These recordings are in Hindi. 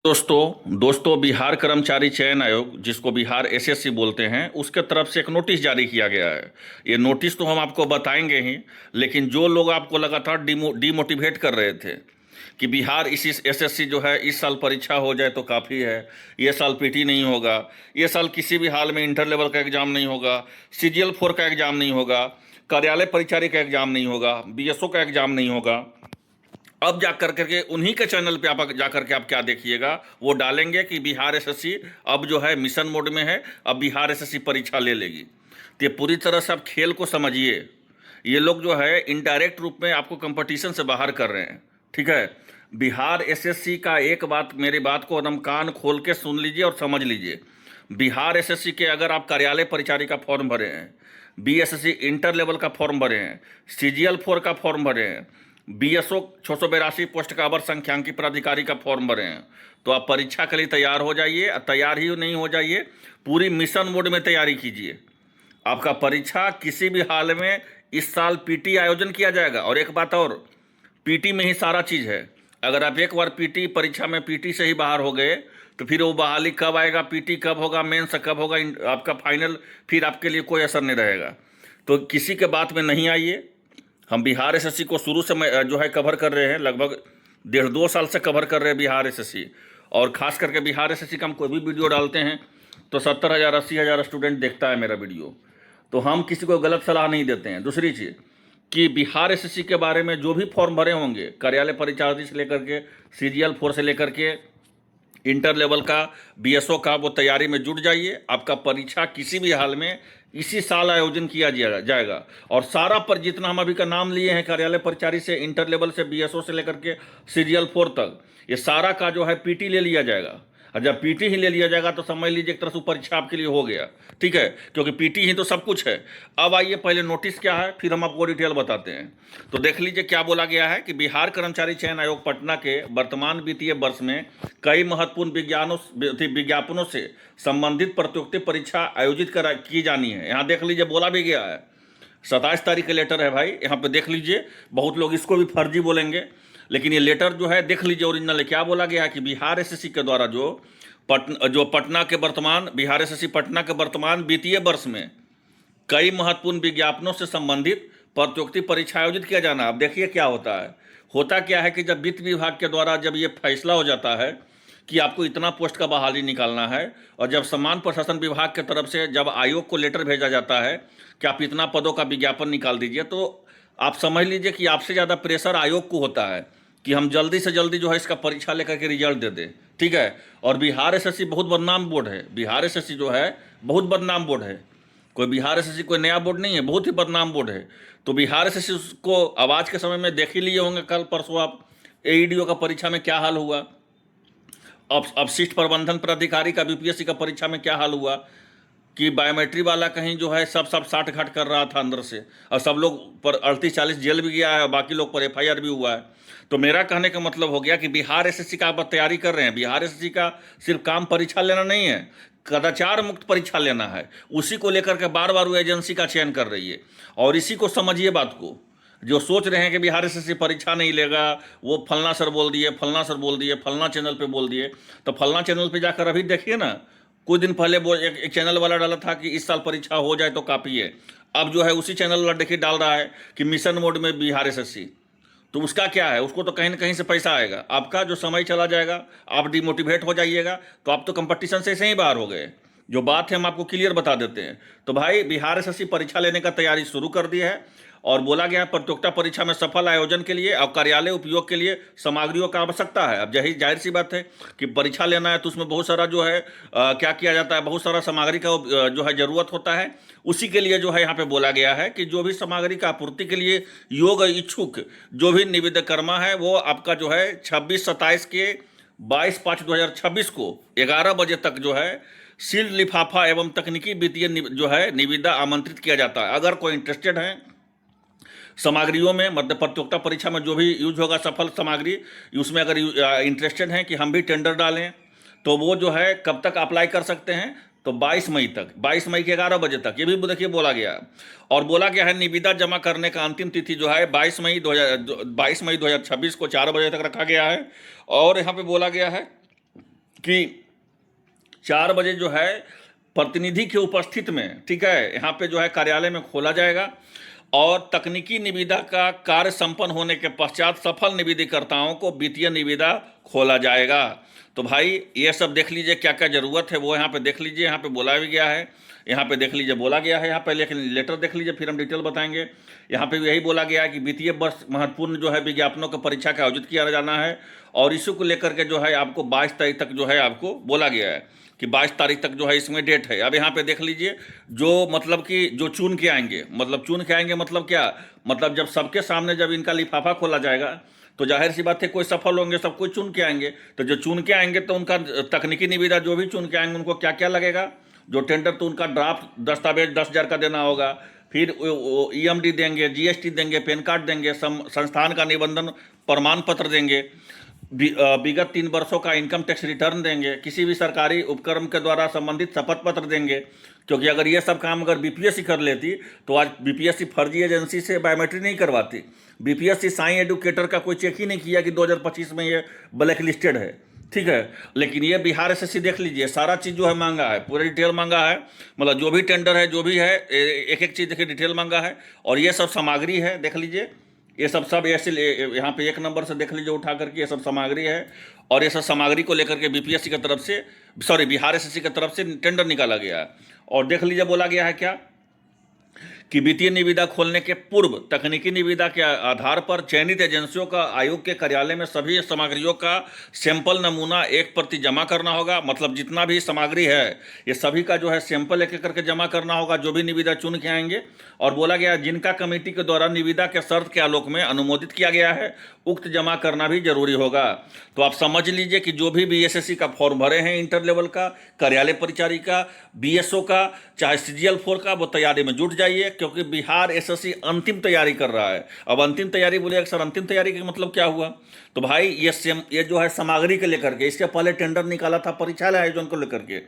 दोस्तों बिहार कर्मचारी चयन आयोग जिसको बिहार एसएससी बोलते हैं उसके तरफ से एक नोटिस जारी किया गया है। ये नोटिस तो हम आपको बताएंगे ही, लेकिन जो लोग आपको लगातार डिमोटिवेट कर रहे थे कि बिहार इसी एसएससी जो है इस साल परीक्षा हो जाए तो काफ़ी है, ये साल पीटी नहीं होगा, ये साल किसी भी हाल में इंटर लेवल का एग्ज़ाम नहीं होगा, CGL-4 का एग्ज़ाम नहीं होगा, कार्यालय परिचारी का एग्ज़ाम नहीं होगा, BSO का एग्ज़ाम नहीं होगा। अब जा कर करके उन्हीं के चैनल पे आप जा करके आप क्या देखिएगा, वो डालेंगे कि बिहार एसएससी अब जो है मिशन मोड में है, अब बिहार एसएससी परीक्षा ले लेगी। तो ये पूरी तरह से आप खेल को समझिए। ये लोग जो है इनडायरेक्ट रूप में आपको कंपटीशन से बाहर कर रहे हैं। ठीक है, बिहार एसएससी का एक बात, मेरी बात को एकदम कान खोल के सुन लीजिए और समझ लीजिए। बिहार एसएससी के अगर आप कार्यालय परिचारी का फॉर्म भरे हैं, बीएसएससी इंटर लेवल का फॉर्म भरे हैं, CGL-4 का फॉर्म भरे हैं, BSO 682 पोस्ट का अवर संख्यांकी पदाधिकारी का फॉर्म भरे हैं, तो आप परीक्षा के लिए तैयार हो जाइए। तैयार ही नहीं हो जाइए, पूरी मिशन मोड में तैयारी कीजिए। आपका परीक्षा किसी भी हाल में इस साल पीटी आयोजन किया जाएगा। और एक बात और, पीटी में ही सारा चीज़ है। अगर आप एक बार पीटी परीक्षा में पीटी से ही बाहर हो गए तो फिर वो बहाली कब आएगा, पीटी कब होगा, मेंस कब होगा, आपका फाइनल, फिर आपके लिए कोई असर नहीं रहेगा। तो किसी के बात में नहीं आइए। हम बिहार एसएससी को शुरू से जो है कवर कर रहे हैं, लगभग 1.5-2 साल से कवर कर रहे हैं बिहार एसएससी। और ख़ास करके बिहार एसएससी का हम कोई भी वीडियो डालते हैं तो 70,000 80,000 स्टूडेंट देखता है मेरा वीडियो। तो हम किसी को गलत सलाह नहीं देते हैं। दूसरी चीज़ कि बिहार एसएससी के बारे में जो भी फॉर्म भरे होंगे, कार्यालय परिचारी से लेकर के CGL-4 से लेकर के इंटर लेवल का, BSO का, वो तैयारी में जुट जाइए। आपका परीक्षा किसी भी हाल में इसी साल आयोजन किया जाएगा। और सारा पर जितना हम अभी का नाम लिए हैं, कार्यालय परिचारी से इंटर लेवल से BSO से लेकर के CGL-4 तक, ये सारा का जो है पीटी ले लिया जाएगा। और जब पीटी ही ले लिया जाएगा तो समझ लीजिए एक तरह से परीक्षा आपके लिए हो गया। ठीक है, क्योंकि पीटी ही तो सब कुछ है। अब आइए पहले नोटिस क्या है, फिर हम आपको डिटेल बताते हैं। तो देख लीजिए क्या बोला गया है कि बिहार कर्मचारी चयन आयोग पटना के वर्तमान वित्तीय वर्ष में कई महत्वपूर्ण विज्ञापनों से संबंधित प्रतियोगिता परीक्षा आयोजित की जानी है। यहाँ देख लीजिए बोला भी गया है, 27 तारीख का लेटर है भाई, यहाँ पे देख लीजिए। बहुत लोग इसको भी फर्जी बोलेंगे, लेकिन ये लेटर जो है देख लीजिए ओरिजिनल है। क्या बोला गया है कि बिहार एसएससी के द्वारा बिहार एसएससी पटना के वर्तमान वित्तीय वर्ष में कई महत्वपूर्ण विज्ञापनों से संबंधित प्रतियोगिता परीक्षा आयोजित किया जाना। अब देखिए क्या होता क्या है कि जब वित्त विभाग के द्वारा जब ये फैसला हो जाता है कि आपको इतना पोस्ट का बहाली निकालना है, और जब समान प्रशासन विभाग की तरफ से जब आयोग को लेटर भेजा जाता है कि आप इतना पदों का विज्ञापन निकाल दीजिए, तो आप समझ लीजिए कि आपसे ज़्यादा प्रेशर आयोग को होता है कि हम जल्दी से जल्दी जो है इसका परीक्षा लेकर के रिजल्ट दे दें। ठीक है, और बिहार एसएससी बहुत बदनाम बोर्ड है। बिहार एसएससी जो है बहुत बदनाम बोर्ड है। कोई बिहार एसएससी कोई नया बोर्ड नहीं है, बहुत ही बदनाम बोर्ड है। तो बिहार एसएससी को अब आज के समय में देख ही लिए होंगे, कल परसों आप AEDO का परीक्षा में क्या हाल हुआ, अपशिष्ट प्रबंधन प्राधिकारी का BPSC का परीक्षा में क्या हाल हुआ कि बायोमेट्रिक वाला कहीं जो है सब साठ घाट कर रहा था अंदर से, और सब लोग पर 38-40 जेल भी गया है और बाकी लोग पर FIR भी हुआ है। तो मेरा कहने का मतलब हो गया कि बिहार एसएससी का आप तैयारी कर रहे हैं। बिहार एसएससी का सिर्फ काम परीक्षा लेना नहीं है, कदाचार मुक्त परीक्षा लेना है। उसी को लेकर के बार बार वो एजेंसी का चयन कर रही है। और इसी को समझिए बात को, जो सोच रहे हैं कि बिहार एसएससी परीक्षा नहीं लेगा, वो फलना सर बोल दिए, फलना सर बोल दिए, फलना चैनल पे बोल दिए। तो फलना चैनल पे जाकर अभी देखिए ना, कुछ दिन पहले वो एक चैनल वाला डाला था कि इस साल परीक्षा हो जाए तो काफ़ी है। अब जो है उसी चैनल वाला देखिए डाल रहा है कि मिशन मोड में बिहार एसएससी। तो उसका क्या है, उसको तो कहीं ना कहीं से पैसा आएगा। आपका जो समय चला जाएगा, आप डिमोटिवेट हो जाइएगा, तो आप तो कंपटीशन से ऐसे ही बाहर हो गए। जो बात है हम आपको क्लियर बता देते हैं। तो भाई बिहार एसएससी परीक्षा लेने का तैयारी शुरू कर दी है। और बोला गया है प्रतियोगिता परीक्षा में सफल आयोजन के लिए और कार्यालय उपयोग के लिए सामग्रियों का आवश्यकता है। अब जाहिर सी बात है कि परीक्षा लेना है तो उसमें बहुत सारा जो है क्या किया जाता है, बहुत सारा सामग्री का जो है ज़रूरत होता है। उसी के लिए जो है यहाँ पे बोला गया है कि जो भी सामग्री का आपूर्ति के लिए योग्य इच्छुक जो भी निवेदकर्मा है, वो आपका जो है 26-27 के 22/5/2026 को 11 बजे तक जो है सील्ड लिफाफा एवं तकनीकी वित्तीय जो है निविदा आमंत्रित किया जाता है। अगर कोई इंटरेस्टेड है सामग्रियों में, मतलब प्रतियोगिता परीक्षा में जो भी यूज होगा सफल सामग्री, उसमें अगर इंटरेस्टेड हैं कि हम भी टेंडर डालें, तो वो जो है कब तक अप्लाई कर सकते हैं, तो 22 मई तक, 22 मई के 11 बजे तक, ये भी देखिए बोला गया। और बोला गया है निविदा जमा करने का अंतिम तिथि जो है 22 मई 2026 को 4 बजे तक रखा गया है। और यहाँ पे बोला गया है कि 4 बजे जो है प्रतिनिधि के उपस्थित में, ठीक है, यहाँ पे जो है कार्यालय में खोला जाएगा और तकनीकी निविदा का कार्य संपन्न होने के पश्चात सफल निविदाकर्ताओं को वित्तीय निविदा खोला जाएगा। तो भाई ये सब देख लीजिए क्या क्या ज़रूरत है वो यहाँ पे देख लीजिए, यहाँ पे बोला भी गया है, यहाँ पे देख लीजिए बोला गया है यहाँ पे, लेकिन लेटर देख लीजिए फिर हम डिटेल बताएंगे। यहाँ पे भी यही बोला गया है कि वित्तीय वर्ष महत्वपूर्ण जो है विज्ञापनों की परीक्षा का आयोजित किया जाना है और इसी को लेकर के जो है आपको 22 तारीख तक जो है आपको बोला गया है कि 22 तारीख तक जो है इसमें डेट है। अब यहाँ पे देख लीजिए जो मतलब कि जो चुन के आएंगे, मतलब चुन के आएंगे मतलब क्या, मतलब जब सबके सामने जब इनका लिफाफा खोला जाएगा तो जाहिर सी बात है कोई सफल होंगे, सब कोई चुन के आएंगे। तो जो चुन के आएंगे तो उनका तकनीकी निविदा जो भी चुन के आएंगे उनको क्या क्या लगेगा, जो टेंडर तो उनका ड्राफ्ट दस्तावेज 10,000 का देना होगा, फिर ईएमडी देंगे, जीएसटी देंगे, पैन कार्ड देंगे, संस्थान का निबंधन प्रमाण पत्र देंगे, विगत 3 वर्षों का इनकम टैक्स रिटर्न देंगे, किसी भी सरकारी उपक्रम के द्वारा संबंधित शपथ पत्र देंगे। क्योंकि अगर ये सब काम अगर बीपीएससी कर लेती तो आज बीपीएससी फर्जी एजेंसी से बायोमेट्रिक नहीं करवाती। बीपीएससी साई एडुकेटर का कोई चेक ही नहीं किया कि 2025 में ये ब्लैक लिस्टेड है, ठीक है। लेकिन ये बिहार एसएससी देख लीजिए सारा चीज़ जो है मांगा है, पूरा डिटेल मांगा है, मतलब जो भी टेंडर है जो भी है एक एक चीज़ देखिए डिटेल मांगा है। और ये सब सामग्री है देख लीजिए, ये सब ऐसे यहाँ पे 1 नंबर से देख लीजिए उठा करके, ये सब सामग्री है। और ये सब सामग्री को लेकर के बीपीएससी की तरफ से, सॉरी बिहार एसएससी की तरफ से टेंडर निकाला गया है। और देख लीजिए बोला गया है क्या कि वित्तीय निविदा खोलने के पूर्व तकनीकी निविदा के आधार पर चयनित एजेंसियों का आयोग के कार्यालय में सभी सामग्रियों का सैंपल नमूना 1 प्रति जमा करना होगा। मतलब जितना भी सामग्री है ये सभी का जो है सैंपल एक एक करके जमा करना होगा, जो भी निविदा चुन के आएंगे। और बोला गया जिनका कमेटी के द्वारा निविदा के शर्त के आलोक में अनुमोदित किया गया है उक्त जमा करना भी जरूरी होगा। तो आप समझ लीजिए कि जो भी बीएसएससी का फॉर्म भरे हैं इंटर लेवल का, कार्यालय परिचारिका, बीएसओ का, चाहे सीजीएल 4 का, वो तैयारी में जुट जाइए क्योंकि बिहार एसएससी अंतिम तैयारी कर रहा है। अब अंतिम तैयारी बोलिए सर, अंतिम तैयारी का मतलब क्या हुआ? तो भाई ये जो है सामग्री के लेकर के, इसके पहले टेंडर निकाला था परीक्षा आयोजन को लेकर के,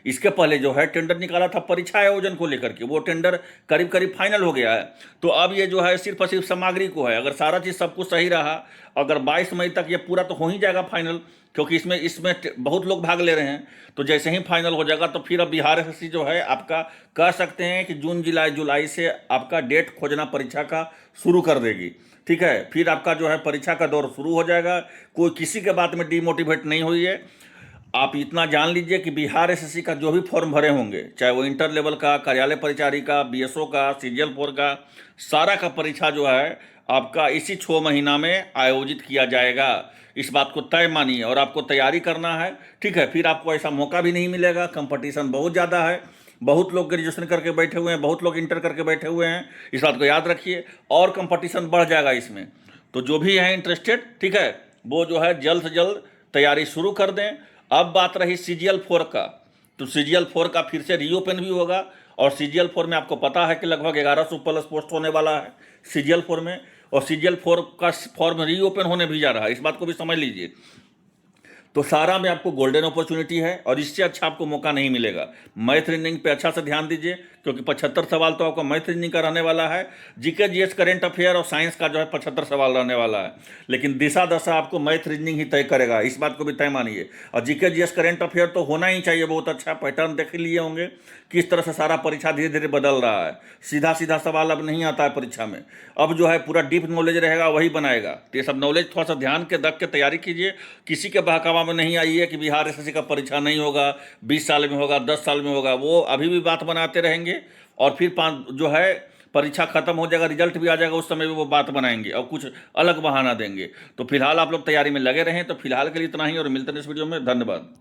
इसके पहले जो है टेंडर निकाला था परीक्षा आयोजन को लेकर के, वो टेंडर करीब करीब फाइनल हो गया है। तो अब ये जो है सिर्फ और सिर्फ सामग्री को है। अगर सारा चीज़ सब कुछ सही रहा, अगर 22 मई तक ये पूरा तो हो ही जाएगा फाइनल, क्योंकि इसमें बहुत लोग भाग ले रहे हैं। तो जैसे ही फाइनल हो जाएगा तो फिर अब बिहार एसएससी जो है आपका कह सकते हैं कि जून जुलाई से आपका डेट खोजना परीक्षा का शुरू कर देगी, ठीक है। फिर आपका जो है परीक्षा का दौर शुरू हो जाएगा। कोई किसी के बात में डिमोटिवेट नहीं हुई है। आप इतना जान लीजिए कि बिहार एसएससी का जो भी फॉर्म भरे होंगे, चाहे वो इंटर लेवल का, कार्यालय परिचारिका, बीएसओ का, सीजीएल 4 का, सारा का परीक्षा जो है आपका इसी 6 महीना में आयोजित किया जाएगा। इस बात को तय मानिए और आपको तैयारी करना है, ठीक है। फिर आपको ऐसा मौका भी नहीं मिलेगा, कंपटीशन बहुत ज़्यादा है, बहुत लोग ग्रेजुएशन करके बैठे हुए हैं, बहुत लोग इंटर करके बैठे हुए हैं, इस बात को याद रखिए। और कंपटीशन बढ़ जाएगा इसमें। तो जो भी है इंटरेस्टेड, ठीक है, वो जो है जल्द से जल्द तैयारी शुरू कर दें। अब बात रही सीजीएल 4 का, तो सीजीएल 4 का फिर से रीओपन भी होगा। और सीजीएल 4 में आपको पता है कि लगभग 1100 प्लस पोस्ट होने वाला है सीजीएल 4 में, और सीजीएल 4 का फॉर्म रीओपन होने भी जा रहा है, इस बात को भी समझ लीजिए। तो सारा में आपको गोल्डन अपॉर्चुनिटी है और इससे अच्छा आपको मौका नहीं मिलेगा। मैथ रीजनिंग पे अच्छा से ध्यान दीजिए क्योंकि 75 सवाल तो आपको मैथ रीजनिंग का रहने वाला है। जीके जीएस करेंट अफेयर और साइंस का जो है 75 सवाल रहने वाला है, लेकिन दिशा दशा आपको मैथ रीजनिंग ही तय करेगा, इस बात को भी तय मानिए। और जीके जीएस करेंट अफेयर तो होना ही चाहिए, बहुत अच्छा पैटर्न देख लिए होंगे किस तरह से सारा परीक्षा धीरे धीरे बदल रहा है। सीधा सीधा सवाल अब नहीं आता है परीक्षा में, अब जो है पूरा डीप नॉलेज रहेगा वही बनाएगा। तो ये सब नॉलेज थोड़ा सा ध्यान के रख के तैयारी कीजिए। किसी के बहकावा में नहीं आइए कि बिहार एसएससी का परीक्षा नहीं होगा, 20 साल में होगा, 10 साल में होगा, वो अभी भी बात बनाते रहेंगे। और फिर जो है परीक्षा खत्म हो जाएगा, रिजल्ट भी आ जाएगा, उस समय भी वो बात बनाएंगे और कुछ अलग बहाना देंगे। तो फिलहाल आप लोग तैयारी में लगे रहें। तो फिलहाल के लिए इतना ही और मिलते हैं इस वीडियो में। धन्यवाद।